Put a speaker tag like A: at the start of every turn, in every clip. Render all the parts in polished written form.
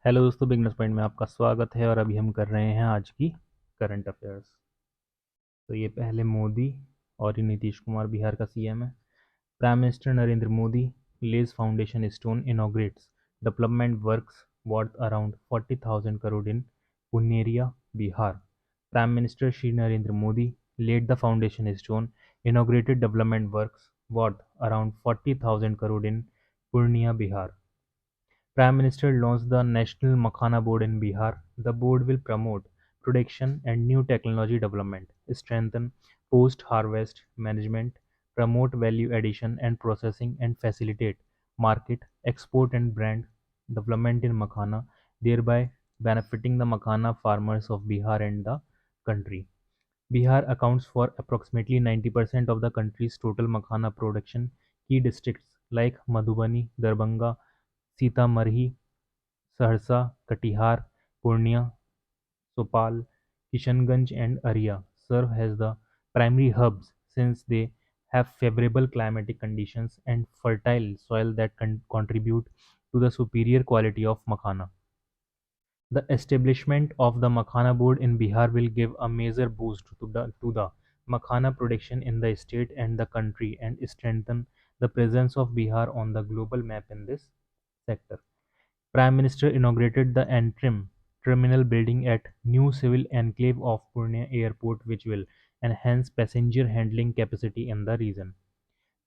A: Hello दोस्तों, beginners point में आपका स्वागत है और अभी हम कर रहे हैं आज की करंट अफेयर्स। तो ये पहले मोदी और ये नीतीश कुमार बिहार का सीएम है। Prime minister Narendra Modi lays foundation stone inaugurates development works worth around 40,000 crore in पुनेरिया, Bihar. Prime minister Shri Narendra Modi laid the foundation stone, inaugurated development works worth around 40,000 crore in Purnia, Bihar. Prime Minister launched the National Makhana Board in Bihar. The board will promote production and new technology development, strengthen post-harvest management, promote value addition and processing, and facilitate market, export and brand development in Makhana, thereby benefiting the Makhana farmers of Bihar and the country. Bihar accounts for approximately 90% of the country's total makhana production. Key districts like Madhubani, Darbhanga, Sitamarhi, Saharsa, Katihar, Purnia, Bhopal, Kishanganj and Arya serve as the primary hubs since they have favorable climatic conditions and fertile soil that contribute to the superior quality of makhana. The establishment of the Makhana Board in Bihar will give a major boost to the makhana production in the state and the country and strengthen the presence of Bihar on the global map in this sector. Prime Minister inaugurated the interim terminal building at new civil enclave of Pune Airport, which will enhance passenger handling capacity in the region.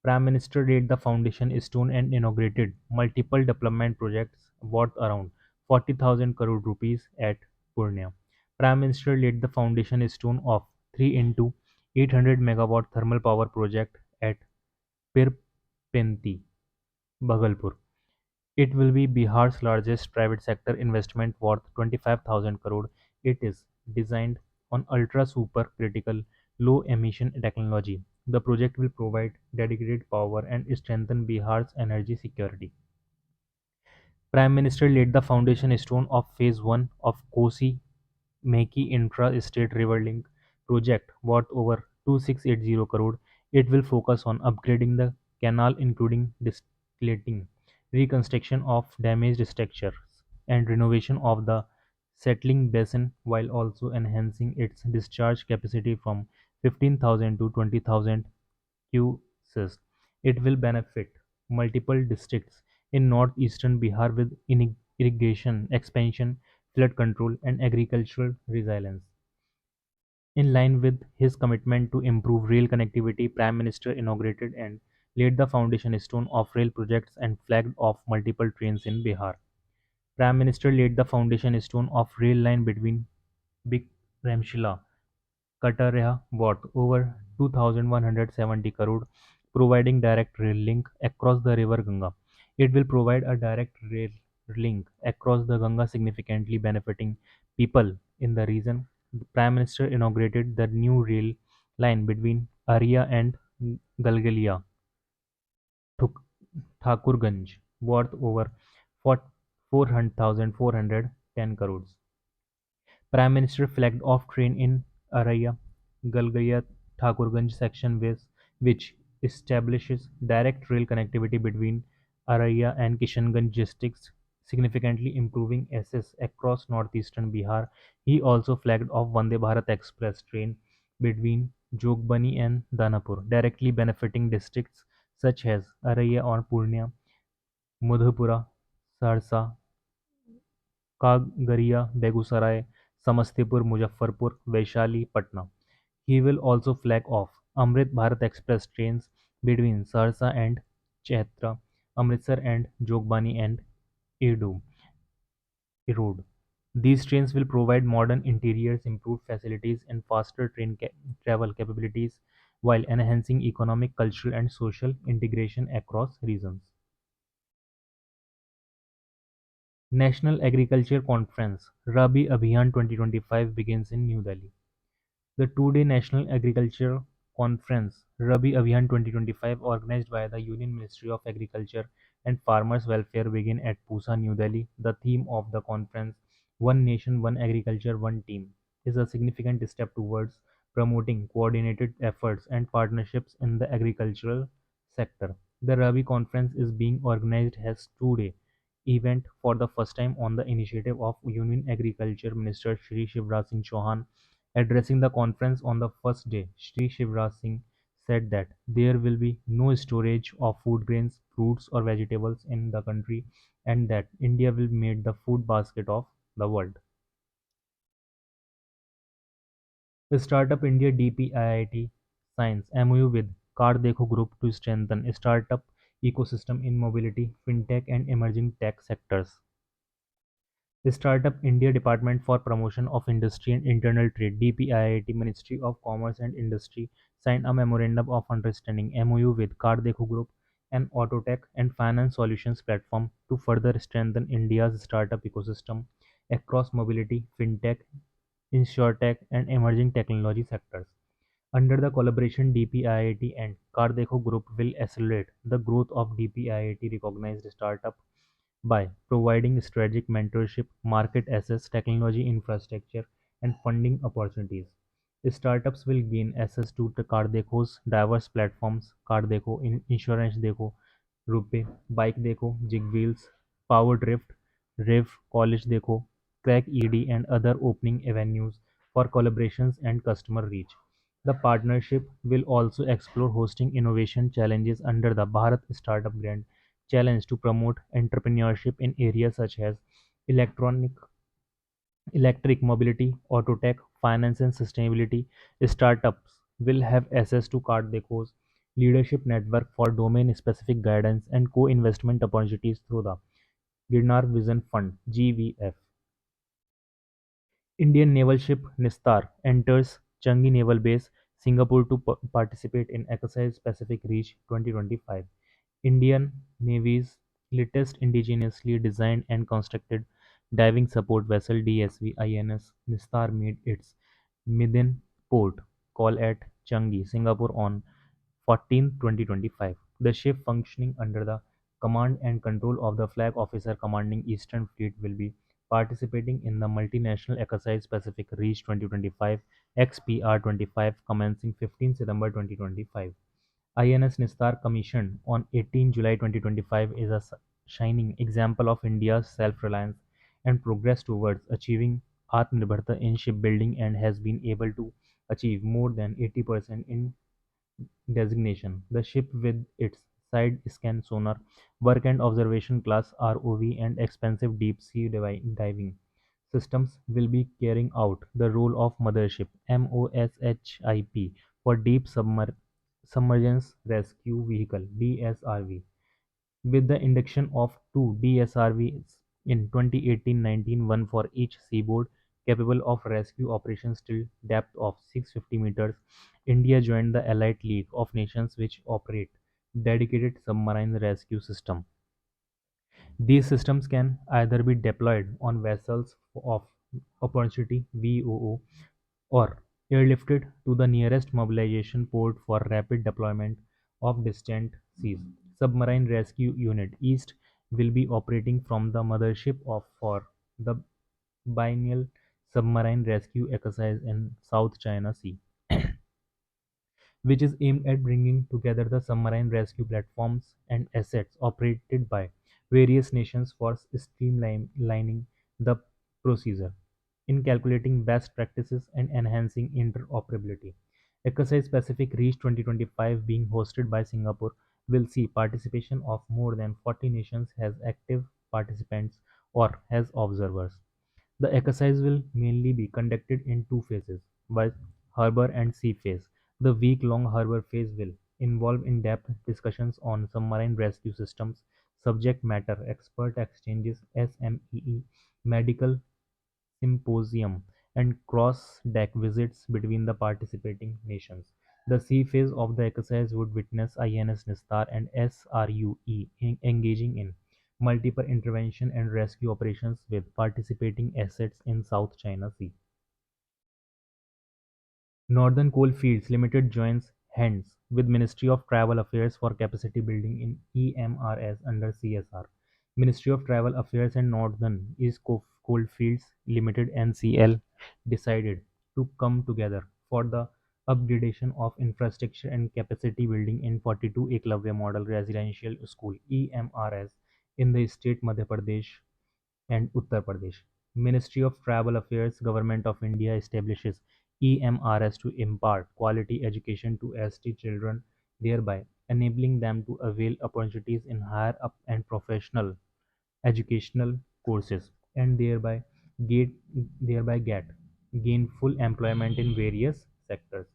A: Prime Minister laid the foundation stone and inaugurated multiple development projects worth around 40,000 crore rupees at Purnia. Prime Minister laid the foundation stone of 3 into 800 megawatt thermal power project at Pirpenti, Bhagalpur. It will be Bihar's largest private sector investment worth 25,000 crore. It is designed on ultra-supercritical low-emission technology. The project will provide dedicated power and strengthen Bihar's energy security. Prime Minister laid the foundation stone of Phase 1 of Kosi Meki Intra-State River Link project worth over 2680 crore. It will focus on upgrading the canal including deslating, reconstruction of damaged structures, and renovation of the settling basin while also enhancing its discharge capacity from 15,000 to 20,000 cuses. It will benefit multiple districts in northeastern Bihar with irrigation expansion, flood control, and agricultural resilience. In line with his commitment to improve rail connectivity, Prime Minister inaugurated and laid the foundation stone of rail projects and flagged off multiple trains in Bihar. Prime Minister laid the foundation stone of rail line between Bikramshila Katarya worth over 2,170 crore, providing direct rail link across the river Ganga. It will provide a direct rail link across the Ganga, significantly benefiting people in the region. The Prime Minister inaugurated the new rail line between Arya and Galgalia, Thuk- Thakurganj, worth over 4,410 crores. Prime Minister flagged off train in Araya Galgaya Thakurganj section which establishes direct rail connectivity between Araya and Kishanganj districts, significantly improving access across northeastern Bihar. He also flagged off Vande Bharat Express train between Jogbani and Danapur, directly benefiting districts such as Araya or Purnia, Madhepura, Saharsa, Khagaria, Begusarai, Samastipur, Muzaffarpur, Vaishali, Patna. He will also flag off Amrit Bharat Express trains between Sarsa and Chhatra, Amritsar and Jogbani and Edo Road. These trains will provide modern interiors, improved facilities, and faster travel capabilities while enhancing economic, cultural, and social integration across regions. National Agriculture Conference Rabi Abhiyan 2025 begins in New Delhi. The two-day National Agriculture Conference Rabi Abhiyan 2025, organized by the Union Ministry of Agriculture and Farmers Welfare, began at Pusa, New Delhi. The theme of the conference, One Nation, One Agriculture, One Team, is a significant step towards promoting coordinated efforts and partnerships in the agricultural sector. The Rabi Conference is being organized as two-day event for the first time on the initiative of Union Agriculture Minister Shri Shivraj Singh Chauhan. Addressing the conference on the first day, Shri Shivraj Singh said that there will be no storage of food grains, fruits, or vegetables in the country, and that India will make the food basket of the world. Startup India DPIIT Science MOU with Card Dekho Group to strengthen startup ecosystem in mobility, fintech, and emerging tech sectors. Startup India Department for Promotion of Industry and Internal Trade DPIIT Ministry of Commerce and Industry signed a memorandum of understanding MOU with Card Dekho Group, an autotech and finance solutions platform to further strengthen India's startup ecosystem across mobility, fintech, insurtech, and emerging technology sectors. Under the collaboration, DPIIT and Cardeco Group will accelerate the growth of DPIIT-recognized startup by providing strategic mentorship, market access, technology infrastructure, and funding opportunities. Startups will gain access to the Cardeco's diverse platforms, Cardeco, Insurance Deco, Rupe, Bike Deco, Jigwheels, Power Drift, Riv, College Deco, Crack ED, and other opening avenues for collaborations and customer reach. The partnership will also explore hosting innovation challenges under the Bharat Startup Grant Challenge to promote entrepreneurship in areas such as electronic electric mobility, auto tech, finance and sustainability. Startups will have access to Cardeco's leadership network for domain-specific guidance and co-investment opportunities through the Girnar Vision Fund (GVF). Indian naval ship Nistar enters Changi Naval Base, Singapore to participate in Exercise Pacific Reach 2025. Indian Navy's latest indigenously designed and constructed diving support vessel DSV INS Nistar made its maiden port call at Changi, Singapore on 14 2025. The ship, functioning under the command and control of the flag officer commanding Eastern Fleet, will be participating in the multinational exercise Pacific Reach 2025 XPR-25 commencing 15 September 2025. INS Nistar, commissioned on 18 July 2025, is a shining example of India's self-reliance and progress towards achieving Atmanirbharta in shipbuilding, and has been able to achieve more than 80% in designation. The ship, with its side-scan sonar, work and observation class ROV, and expensive deep-sea diving systems, will be carrying out the role of mothership MOSHIP for Deep Submergence Rescue Vehicle DSRV. With the induction of two DSRVs in 2018-19, one for each seaboard, capable of rescue operations till depth of 650 meters, India joined the Allied League of Nations which operate dedicated submarine rescue system. These systems can either be deployed on vessels of opportunity (VOO) or airlifted to the nearest mobilization port for rapid deployment of distant seas. Submarine Rescue Unit East will be operating from the mothership of for the biennial submarine rescue exercise in South China Sea, which is aimed at bringing together the submarine rescue platforms and assets operated by various nations for streamlining the procedure in calculating best practices and enhancing interoperability. Exercise Pacific Reach 2025, being hosted by Singapore, will see participation of more than 40 nations as active participants or as observers. The exercise will mainly be conducted in two phases, by harbor and sea phase. The week-long harbor phase will involve in-depth discussions on submarine rescue systems, subject matter expert exchanges (SMEE), medical symposium, and cross-deck visits between the participating nations. The sea phase of the exercise would witness INS Nistar and SRUE engaging in multiple intervention and rescue operations with participating assets in South China Sea. Northern Coalfields Limited joins hands with Ministry of Travel Affairs for capacity building in EMRS under CSR. Ministry of Travel Affairs and Northern East Coalfields Limited (NCL) decided to come together for the upgradation of infrastructure and capacity building in 42 Eklavya Model Residential School (EMRS) in the state Madhya Pradesh and Uttar Pradesh. Ministry of Tribal Affairs, Government of India establishes EMRS to impart quality education to ST children, thereby enabling them to avail opportunities in higher up and professional educational courses and get thereby get gainful employment in various sectors.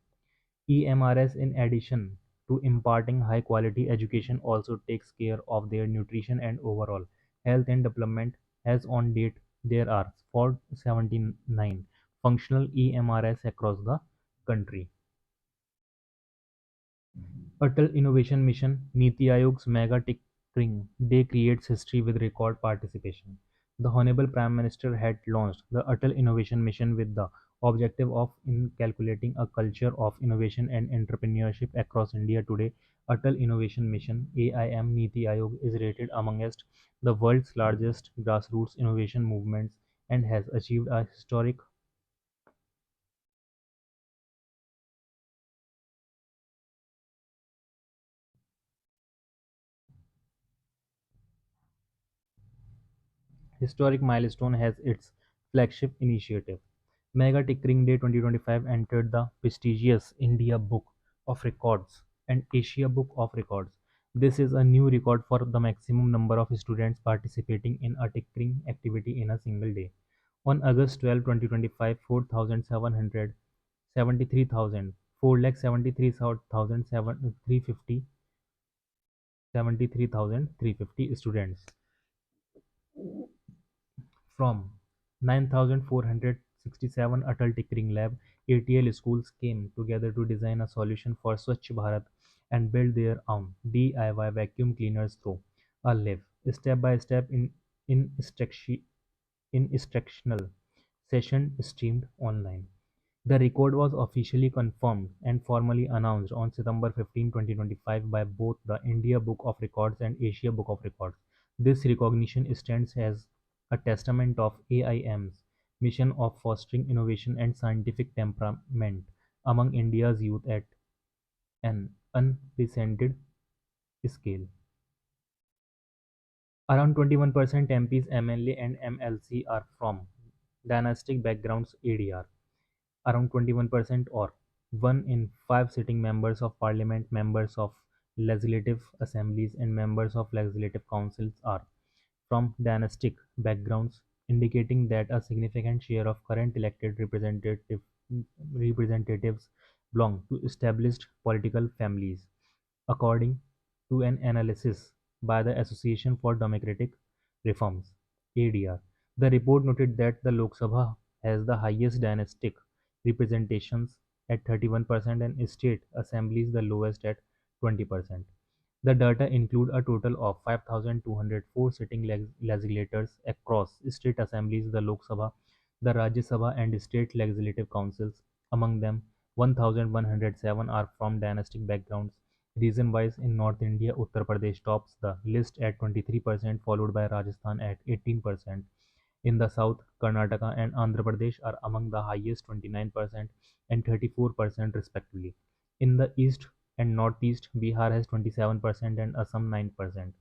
A: EMRS, in addition to imparting high quality education, also takes care of their nutrition and overall health and development. As on date, there are 479 functional EMRS across the country. Atal Innovation Mission, Niti Aayog's mega tinkering day creates history with record participation. The Honorable Prime Minister had launched the Atal Innovation Mission with the objective of inculcating a culture of innovation and entrepreneurship across India. Today, Atal Innovation Mission (AIM) Niti Aayog is rated amongst the world's largest grassroots innovation movements and has achieved a historic milestone has its flagship initiative. Mega Tinkering Day 2025 entered the prestigious India Book of Records and Asia Book of Records. This is a new record for the maximum number of students participating in a tinkering activity in a single day. On August 12, 2025, 4,773,000 students from 9,467 Atal Tinkering Lab ATL schools came together to design a solution for Swachh Bharat and build their own DIY vacuum cleaners through a live step-by-step instructional session streamed online. The record was officially confirmed and formally announced on September 15, 2025 by both the India Book of Records and Asia Book of Records. This recognition stands as a testament of AIM's mission of fostering innovation and scientific temperament among India's youth at an unprecedented scale. Around 21% MPs, MLA, and MLC are from dynastic backgrounds ADR. Around 21% or 1 in 5 sitting members of parliament, members of legislative assemblies, and members of legislative councils are from dynastic backgrounds, indicating that a significant share of current elected representatives belong to established political families, according to an analysis by the Association for Democratic Reforms (ADR). The report noted that the Lok Sabha has the highest dynastic representations at 31% and state assemblies the lowest at 20%. The data include a total of 5,204 sitting legislators across state assemblies, the Lok Sabha, the Rajya Sabha, and state legislative councils. Among them, 1,107 are from dynastic backgrounds. Region-wise, in North India, Uttar Pradesh tops the list at 23%, followed by Rajasthan at 18%. In the south, Karnataka and Andhra Pradesh are among the highest 29% and 34% respectively. In the east and northeast, Bihar has 27% and Assam 9%.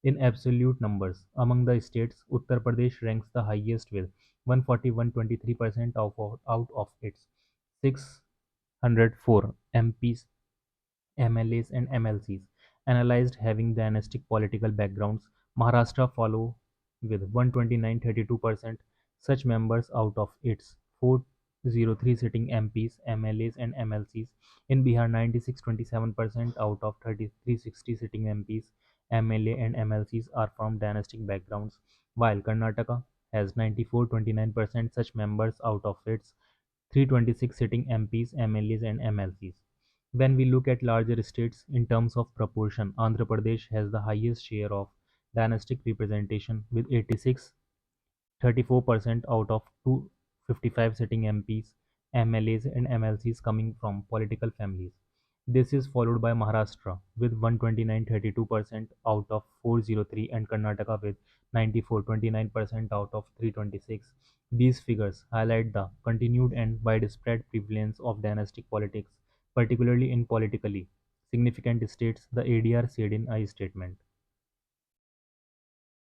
A: In absolute numbers, among the states, Uttar Pradesh ranks the highest with 141.23% out of its 604 MPs, MLAs, and MLCs analyzed having dynastic political backgrounds. Maharashtra follow with 129.32% such members out of its 403 sitting MPs, MLAs, and MLCs. In Bihar, 96.27% out of 3,360 sitting MPs, MLA, and MLCs are from dynastic backgrounds, while Karnataka has 94.29% such members out of its 326 sitting MPs, MLAs, and MLCs. When we look at larger states in terms of proportion, Andhra Pradesh has the highest share of dynastic representation with 34% out of 255 sitting MPs, MLAs, and MLCs coming from political families. This is followed by Maharashtra with 129.32% out of 403 and Karnataka with 94.29% out of 326. These figures highlight the continued and widespread prevalence of dynastic politics, particularly in politically significant states, the ADR said in a statement.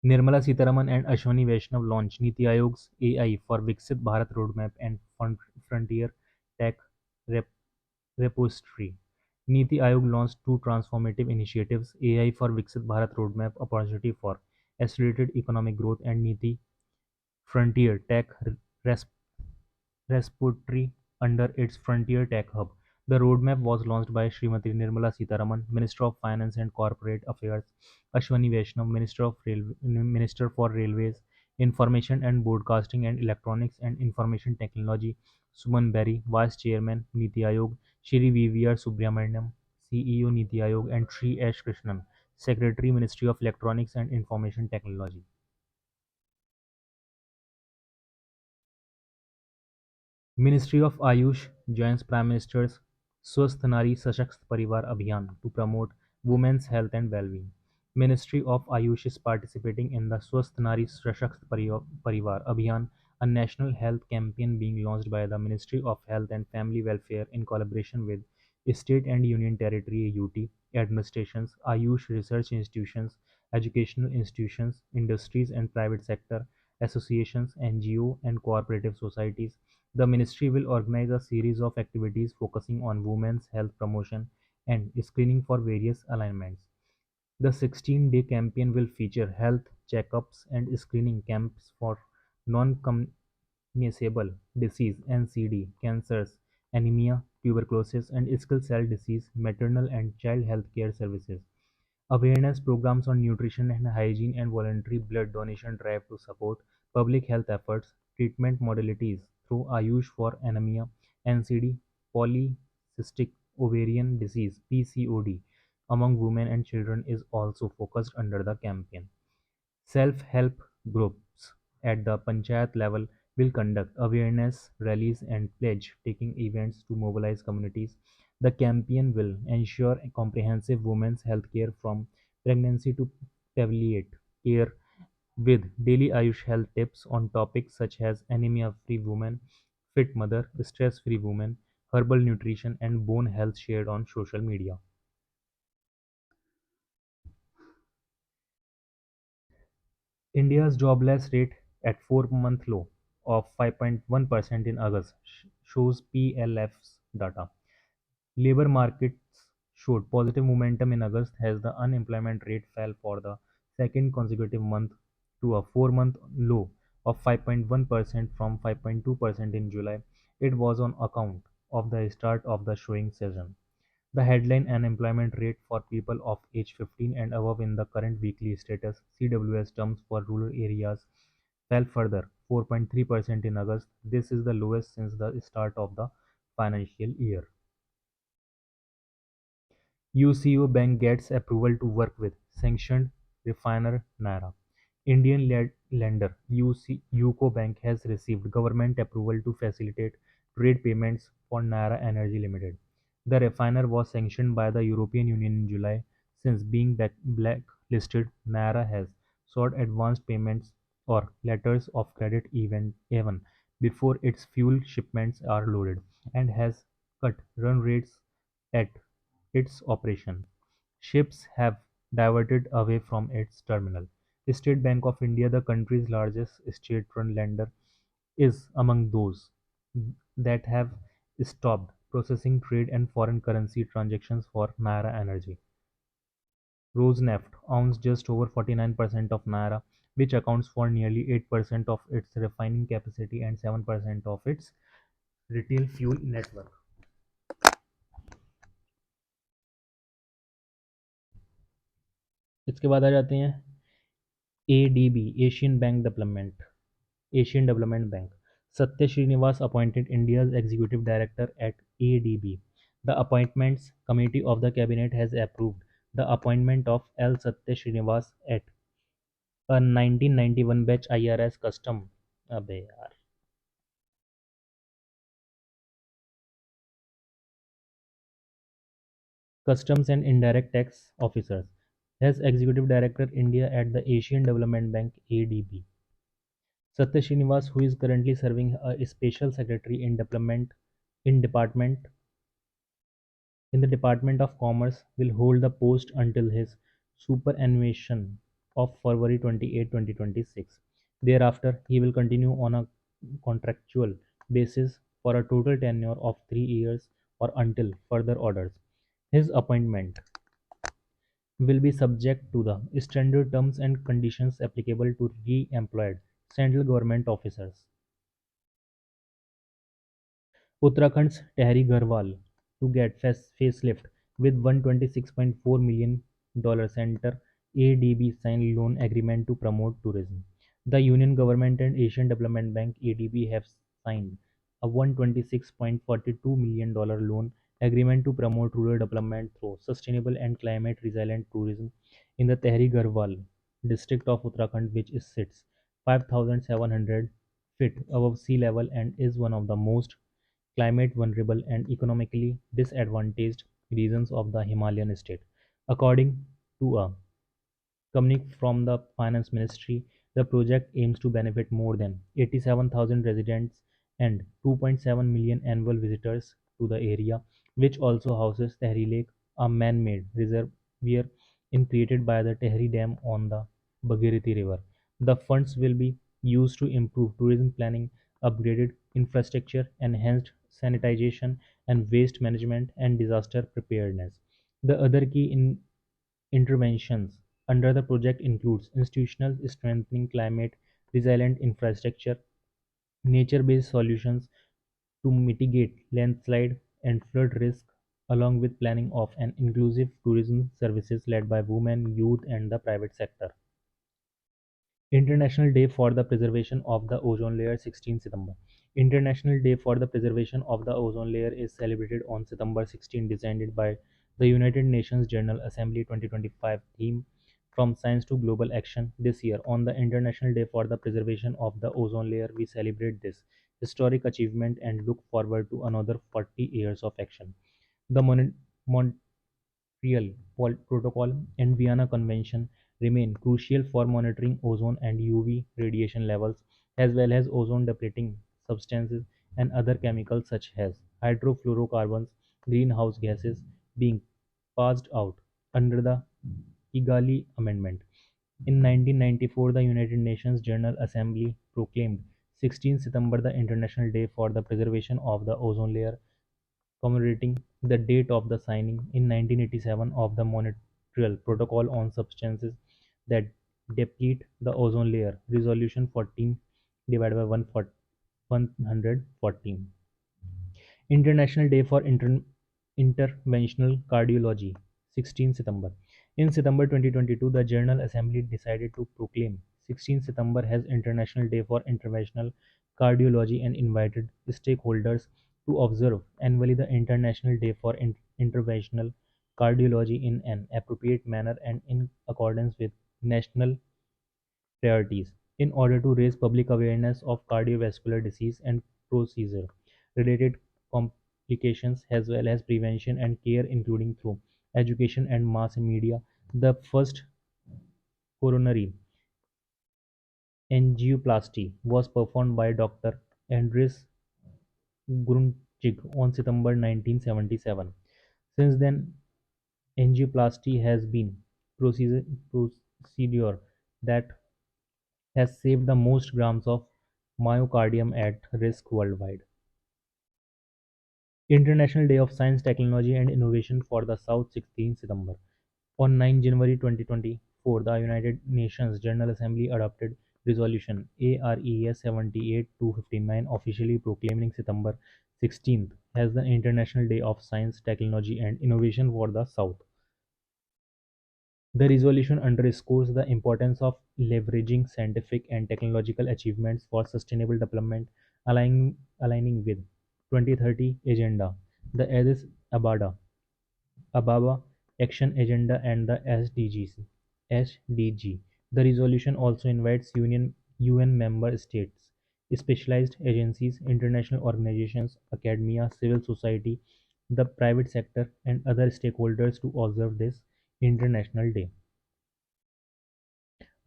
A: Nirmala Sitharaman and Ashwani Vaishnav launched Niti Aayog's AI for Viksit Bharat Roadmap and Frontier Tech Rep- Repository. Niti Aayog launched two transformative initiatives: AI for Viksit Bharat Roadmap, opportunity for accelerated economic growth, and Niti Frontier Tech Res- Repository under its Frontier Tech Hub. The roadmap was launched by Srimati Nirmala Sitharaman, Minister of Finance and Corporate Affairs, Ashwani Vaishnav, Minister for Railways, Information and Broadcasting and Electronics and Information Technology, Suman Berry, Vice Chairman, Niti Aayog, Shri V.V.R. Subramaniam, CEO Niti Aayog, and Shri S. Krishnan, Secretary, Ministry of Electronics and Information Technology. Ministry of Ayush joins Prime Minister's Swasth Nari Sashakt Parivar Abhiyan to promote women's health and well-being. Ministry of Ayush is participating in the Swasth Nari Sashakt Parivar Abhiyan, a national health campaign being launched by the Ministry of Health and Family Welfare in collaboration with state and union territory (UT) administrations, Ayush research institutions, educational institutions, industries and private sector associations, NGO and cooperative societies. The ministry will organize a series of activities focusing on women's health promotion and screening for various ailments. The 16-day campaign will feature health checkups and screening camps for non-communicable disease (NCD), cancers, anemia, tuberculosis, and sickle cell disease, maternal and child health care services. Awareness programs on nutrition and hygiene and voluntary blood donation drive to support public health efforts. Treatment modalities through Ayush for anemia, NCD, polycystic ovarian disease (PCOD) among women and children is also focused under the campaign. Self-help groups at the panchayat level will conduct awareness rallies and pledge-taking events to mobilize communities. The campaign will ensure a comprehensive women's health care from pregnancy to palliative care with daily Ayush health tips on topics such as anemia-free women, fit mother, stress-free women, herbal nutrition, and bone health shared on social media. India's jobless rate at 4-month low of 5.1% in August shows PLF's data. Labor markets showed positive momentum in August as the unemployment rate fell for the second consecutive month to a 4-month low of 5.1% from 5.2% in July. It was on account of the start of the showing season. The headline unemployment rate for people of age 15 and above in the current weekly status (CWS) terms for rural areas fell further, 4.3% in August. This is the lowest since the start of the financial year. UCO Bank gets approval to work with sanctioned refiner Naira. Indian lender UCO Bank has received government approval to facilitate trade payments for Naira Energy Limited. The refiner was sanctioned by the European Union in July. Since being blacklisted, Naira has sought advanced payments or letters of credit even before its fuel shipments are loaded, and has cut run rates at its operation. Ships have diverted away from its terminal. State Bank of India, the country's largest state-run lender, is among those that have stopped processing trade and foreign currency transactions for Naira Energy. Rosneft owns just over 49% of Naira, which accounts for nearly 8% of its refining capacity and 7% of its retail fuel network. इसके बाद आ जाते हैं ADB, Asian Development Bank. Satya Srinivas appointed India's executive director at ADB. The Appointments Committee of the Cabinet has approved the appointment of L. Satya Srinivas at a 1991 batch IRS अबे यार Customs and Indirect Tax Officers as Executive Director India at the Asian Development Bank ADB. Satya Srinivas, who is currently serving a Special Secretary in Department in the Department of Commerce, will hold the post until his superannuation of February 28, 2026. Thereafter, he will continue on a contractual basis for a total tenure of 3 years or until further orders. His appointment will be subject to the standard terms and conditions applicable to re-employed central government officers. Uttarakhand's Tehri Garhwal to get facelift with $126.4 million enter ADB signed loan agreement to promote tourism. The Union Government and Asian Development Bank ADB have signed a $126.42 million loan agreement to promote rural development through sustainable and climate resilient tourism in the Tehri Garhwal district of Uttarakhand, which sits 5,700 feet above sea level and is one of the most climate vulnerable and economically disadvantaged regions of the Himalayan state. According to a communique from the Finance Ministry, the project aims to benefit more than 87,000 residents and 2.7 million annual visitors to the area, which also houses Tehri Lake, a man-made reservoir created by the Tehri Dam on the Bhagirathi River. The funds will be used to improve tourism planning, upgraded infrastructure, enhanced sanitization and waste management, and disaster preparedness. The other key interventions under the project includes institutional strengthening, climate resilient infrastructure, nature-based solutions to mitigate landslide and flood risk, along with planning of an inclusive tourism services led by women, youth, and the private sector. International Day for the Preservation of the Ozone Layer, 16 September. International Day for the Preservation of the Ozone Layer is celebrated on September 16, designed by the United Nations General Assembly 2025 theme From Science to Global Action. This year, on the International Day for the Preservation of the Ozone Layer, we celebrate this historic achievement and look forward to another 40 years of action. The Montreal Protocol and Vienna Convention remain crucial for monitoring ozone and UV radiation levels, as well as ozone depleting substances and other chemicals such as hydrofluorocarbons, greenhouse gases being passed out under the Kigali Amendment. In 1994, the United Nations General Assembly proclaimed 16 September the International Day for the Preservation of the Ozone Layer, commemorating the date of the signing in 1987 of the Montreal Protocol on Substances that Deplete the Ozone Layer, Resolution 14 divided by 114. International Day for Interventional Cardiology, 16 September. In September 2022, the General Assembly decided to proclaim 16 September as International Day for Interventional Cardiology and invited stakeholders to observe annually the International Day for Interventional Cardiology in an appropriate manner and in accordance with national priorities in order to raise public awareness of cardiovascular disease and procedure related complications as well as prevention and care including through education and mass media. The first coronary angioplasty was performed by Dr. Andres Grunchik on September 1977. Since then, angioplasty has been procedure that has saved the most grams of myocardium at risk worldwide. International Day of Science, Technology and Innovation for the South, 16 September. On 9 January 2024, the United Nations General Assembly adopted Resolution ARES 78-259, officially proclaiming September 16th as the International Day of Science, Technology and Innovation for the South. The resolution underscores the importance of leveraging scientific and technological achievements for sustainable development, aligning with 2030 Agenda, the Addis Ababa Action Agenda and the SDGs. SDG. The resolution also invites UN member states, specialized agencies, international organizations, academia, civil society, the private sector, and other stakeholders to observe this international day.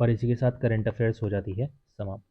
A: और इसी के साथ current affairs हो जाती है समाप्त।